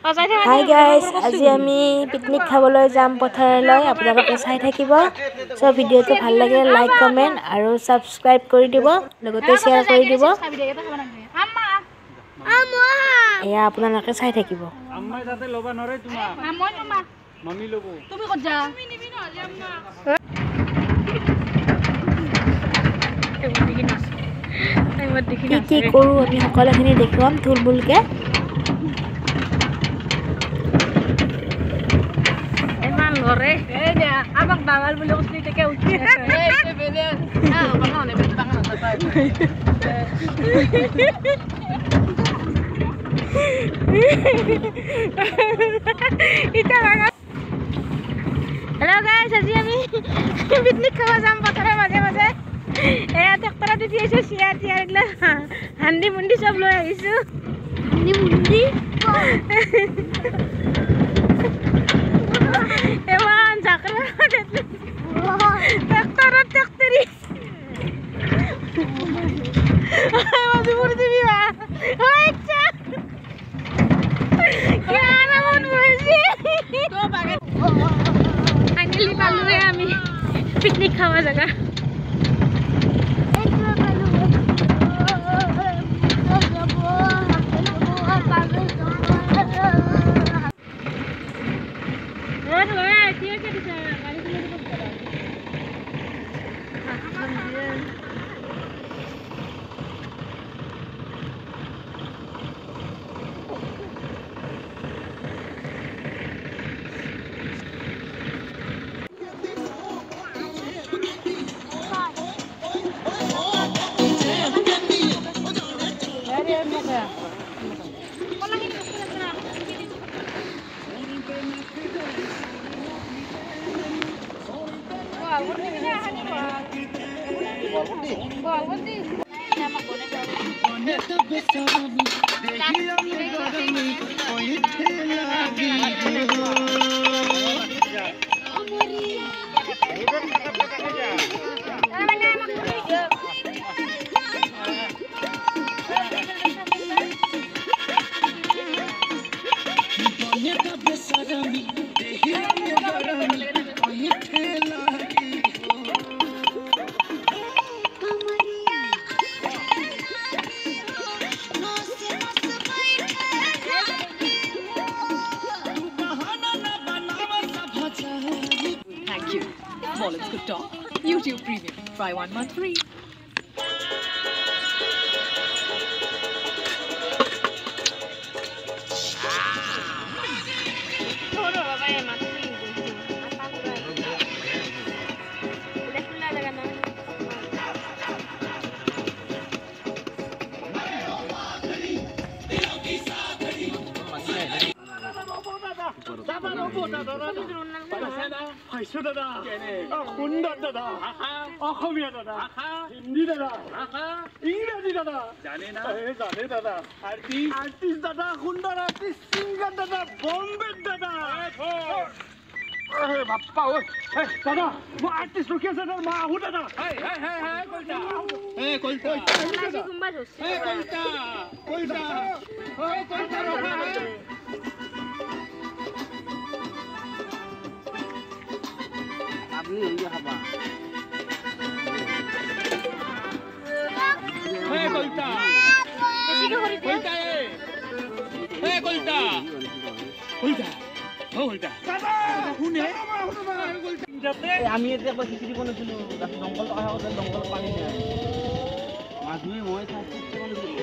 Hi guys, আজি আমি picnic খাবলৈ যাম পথাৰলৈ। আপোনালোকে চাই থাকিব। সো ভিডিঅ'টো ভাল লাগে লাইক কমেন্ট আৰু সাবস্ক্ৰাইব কৰি দিব, লগতে শ্বেয়াৰ কৰি দিব। এয়া আপোনালোকে চাই থাকিব। আম্মাই যাতে লবা নৰে তোমাক মই লমা মামি লব তুমি কত যা তুমি নিবি ন আজি আম্মা কি কৰো আমি সকলোখিনি দেখুৱাম থুলমুলকে। ইমান লৰে এই না আমাক বাঙাল বুলি কৈছিলি তেকে উঠি এই বেলে বাঙালে বেলে বাঙাল নাপায় हेलो गाइस, আজি আমি পিকনিক খাব যাম পথাৰৰ মাজে মাজে। এয়া ট্ৰেক্টৰত উঠি আহিছো, চিয়াৰ টিয়াৰগিলা হান্দি মুন্দি চব লৈ আহিছো। হান্দি মুন্দি এমান জাকৰা ট্ৰেক্টৰত ট্ৰেক্টৰি মাজু মুড়ি দিবি বা হয় ইচ্ছা ফাইনালি পালোৱে আমি পিকনিক খাওয়া জায়গা। Wallets Good Talk, YouTube Premium. Try 1 month free. দাদা সুন্দর দাদা অসমীয়া দাদা হিন্দী দাদা ইংৰাজী দাদা জানে না জানে দাদা আর্টিস্ট দাদা সুন্দর আর্টিস্ট সিঙ্গার দাদা বম্বে দাদা বাপ্পা ও দাদা মই আর্টিস্ট রকি আছে দাদা মা আহু দাদা কলতা কলতা কলতা আপনি এই হাবা হে কলতা বেশি কি করি কলতা হে কলতা কলতা ও কলতা দাদা শুনে যাতে আমি এতে একবার খিচুড়ি বনেছিল জঙ্গল কথা কথা জঙ্গল পানি নাই মাছুই মই থাকি বনেছিল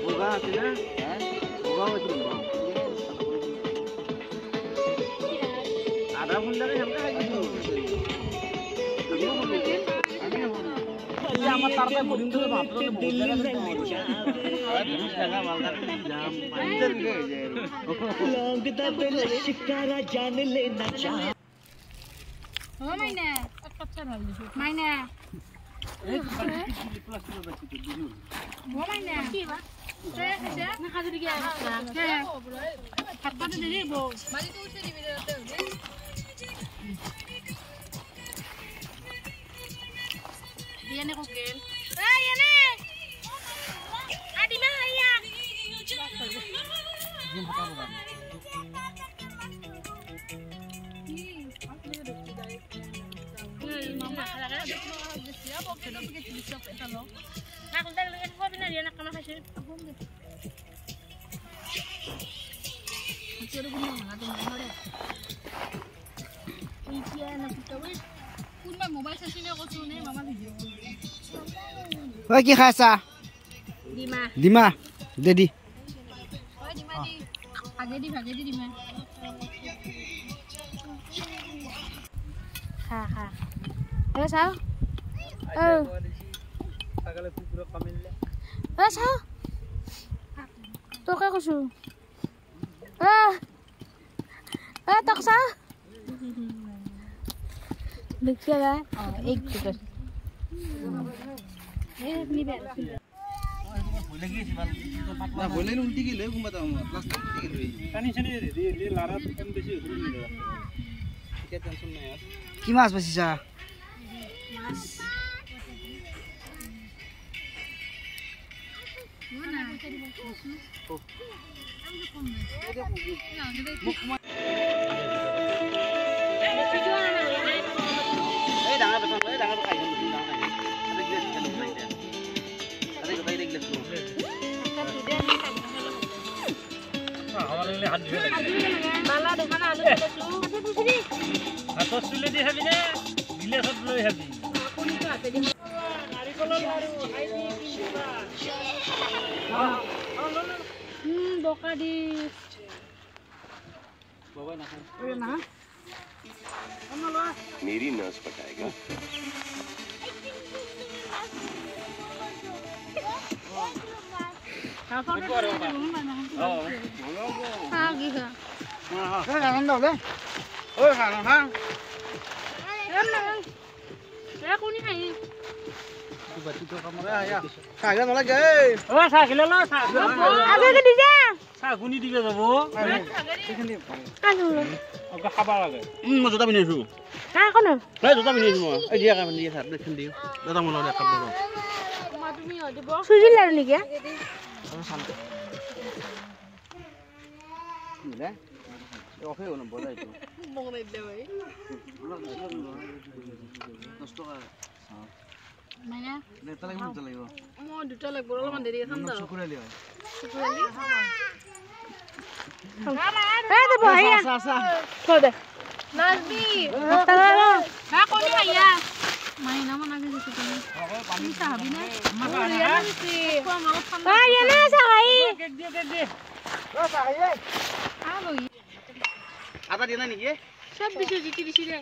ওগা আছে না হ্যাঁ ওগা হয়েছিল আধা ঘন্টা সামনে খাইছো আমার তারপরে বডিং ধরে ভাবলো দিল্লি জায়গা মালদার জাম পাঁচজন হয়ে যায় লগদা দিল শিকারা জান लेना चाह ও মাইনা কচ্চা ঢাল দিছো মাইনা এই প্লাস্টিক বাকি তো দিও ও মাইনা কি বা তে খাইছে না খাজু দিকে কে হাতটা দিবি বো মালি তো উঠে দিবি রাতে Viene con él. ¡Ay, viene! ¡Adima, allá! ঐ কি খাইছা ডিমা দে দি খা খা চাও চাও তোকে কৈছো তোক চাও দেখিয়া এক উল্টি গেলে কি মাছ বাচিছা मेरी नर्स पटाएगा জোতা পিন্ধিছো জোতা পিন্ধিছো মই দিয়া কাম দিয়ে ছাৰ দেখোন দিওঁ দাদা মোৰ লগত কাম কৰোঁ চুজিলা নেকি অফে হ'ব বজাইছো আটা দিয়া নাই নেকি সব দিছো জিতি দিছি রে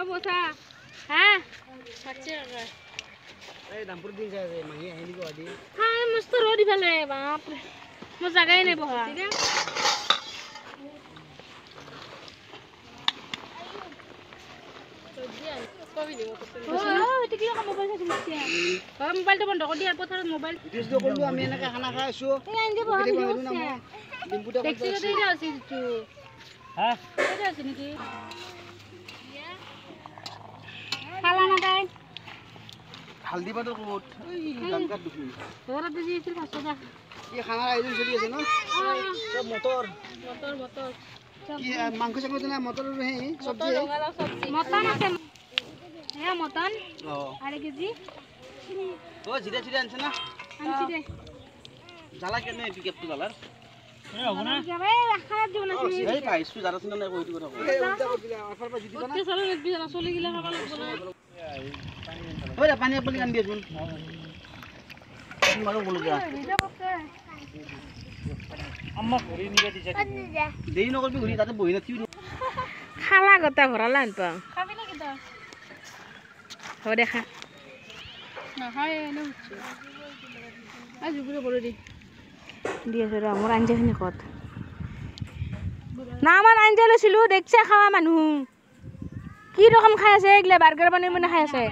বসা হ্যাঁ সচ্চে এই দামপুর দিন যায় মাহি আহিলি গো আদি হ্যাঁ মস্ত রোড ফেলে বাপ রে মো জায়গায় নাই বহা মোবাইলটো বন্ধ কৰি দিয়া পথাৰত মোবাইল ভিডিঅ' কৰিলো আমি এনেকে খানা খাই আছো হালদি পাতৰ ক'ত কি খানা আয়োজন চলি আছে ন চব মটৰ কি মাংস চাংস না মটৰ সেই চব্জি মটন আছে হ্যাঁ মটন আড়াই কেজি ও জিৰা জিৰা আনছ না আনছি দে জ্বালা কেনে টিকেটটো জ্বালাৰ হ'ব না যাবে খারাপ দিব না এই পাইছো জানা চিন্তা নাই কইটো কথা এই উল্টা কৰি দিলা আফাৰ পা জিতি না ওতে চলে নেবি না চলি গিলা খাব লাগব ওই পানী আপলি আন দিছুন মাৰো বল যা আম্মা ঘুৰি নিয়ে দিছে দেই নকৰবি ঘুৰি তাতে বহি না থিউ খালা গটা ভৰালা আনপা খাবি না কিটা হ'ব দেখা না খাই এনে উঠছে আজি গুলো বড় দি দিয়েছে ৰ মোৰ আঞ্জাখিনি কত না আমাৰ আঞ্জা লৈছিলো দেখছে খাৱা মানুহ কি ৰকম খাই আছে এগলা বাৰ্গাৰ বনাই মনে খাই আছে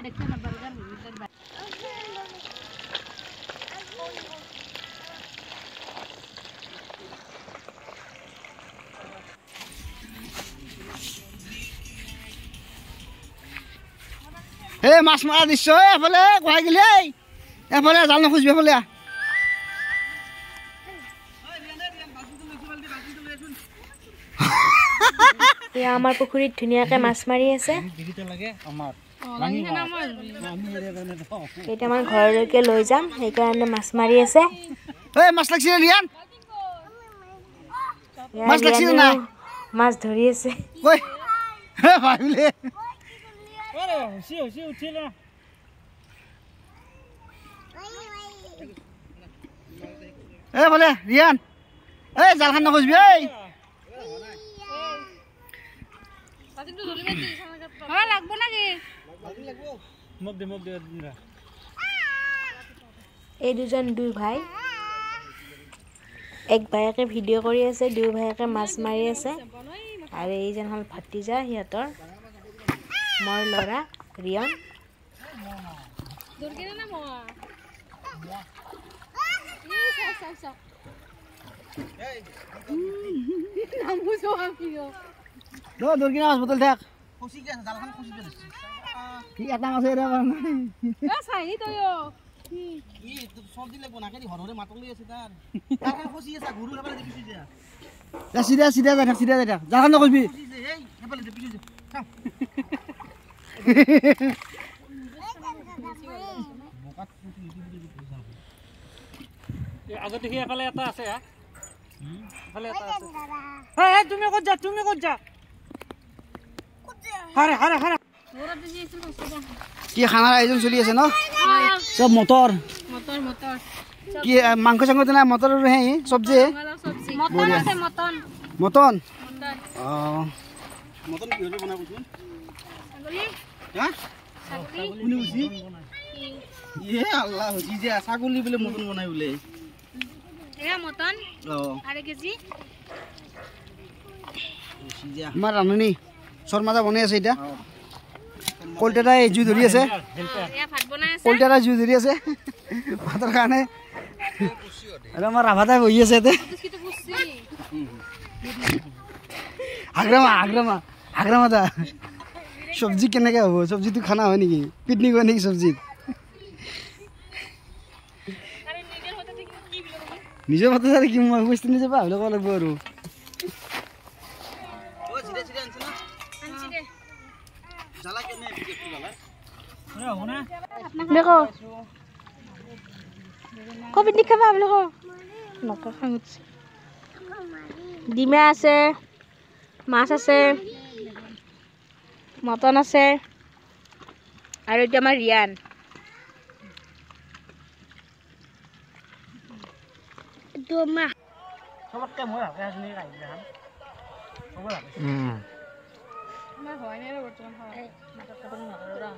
এই মাছ মাৰা দৃশ্য এফালে কৰাই গেলি এফালে জাল নখুজিবি এফালে এয়া আমাৰ পুখুৰীত ধুনীয়াকৈ মাছ মাৰি আছে কেইটামান ঘৰলৈকে লৈ যাম সেইকাৰণে মাছ মাৰি আছে এই মাছ লাগিছে ৰিয়ান মাছ লাগিছে না মাছ ধৰি আছে কৈ হে ভাবিলে এই ভালে ৰিয়ান এই জালখান নখুজিবি এই এই দুজন দুই ভাই এক ভায়েকে ভিডিঅ' কৰি আছে দুই ভায়েকে মাছ মাৰি আছে আৰু এইজন হ'ল ভাতিজা সিহঁতৰ মোৰ ল'ৰা ৰিয়ন দৌৰকিনা মাছ বটল থাক কি এটা মাছ এৰা চিধা চিধা যাই থাক চিধা যাই থাক জালখান নকৰিবি আগত দেখি এফালে এটা আছে তুমি ক'ত যা হাৰে হাৰে হাৰে কি খানাৰ আয়োজন চলি আছে ন চব মটৰ কি মাংস চাংস তেনে মটৰ আৰু সেই চব্জি মটন অঁ মটন কিহৰ বনাবচোন ইয়ে আল্লাহ হজি যে ছাগলী বোলে মটন বনাই বোলে আমাৰ ৰান্ধনী শৰ্মাদা বনাই আছে এতিয়া কলতেটাই জুই ধৰি আছে কলতেটাই জুই ধৰি আছে ভাতৰ কাৰণে আৰু আমাৰ ৰাভাদাই বহি আছে ইয়াতে আগ্ৰামা দা চব্জি কেনেকৈ হ'ব চব্জিটো খানা হয় নেকি পিকনিক হয় নেকি চব্জিত নিজৰ ভাতে চাৰি কি মই বস্তু নিজে পাহৰি ল'ব লাগিব আৰু দেখো কবিত খাবা বোলে কো নকা খাঙুছে ডিমা আছে মাছ আছে মটন আছে আৰু এতিয়া আমাৰ ৰিয়ান দমা চবতকে মই ভালকে আছনি ৰাইজ দেখাম আমাৰ হয় নাই বৰ্তমান হয় মাত্ৰ কটন নকৰা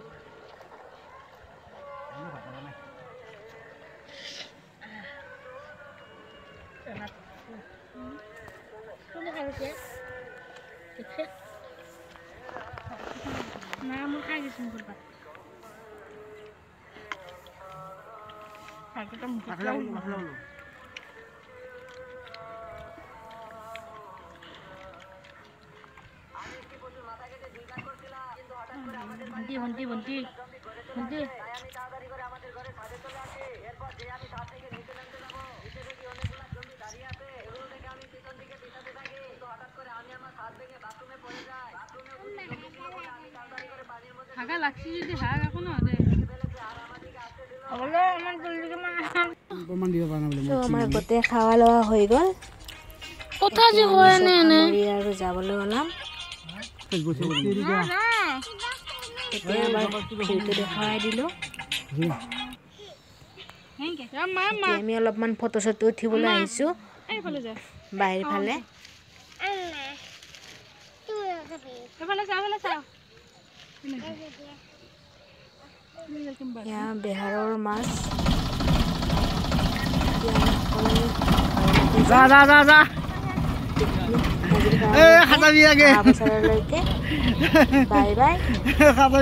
না মই খাই গৈছোঁ মোৰ পাত খাইটো মুখ ভন্টি হাগা লাগছি যদি হাগ আকৌ ন দে আমাৰ গোটেই খাৱা লোৱা হৈ গ'ল কথা যে হয় এনে আৰু যাবলৈ ওলাম দেখাই দিলোঁ আমি অলপমান ফটো চটো উঠিবলৈ আহিছোঁ বাহিৰ ফালে বিহাৰৰ মাছ বছৰলৈকে বাই বাই খাবা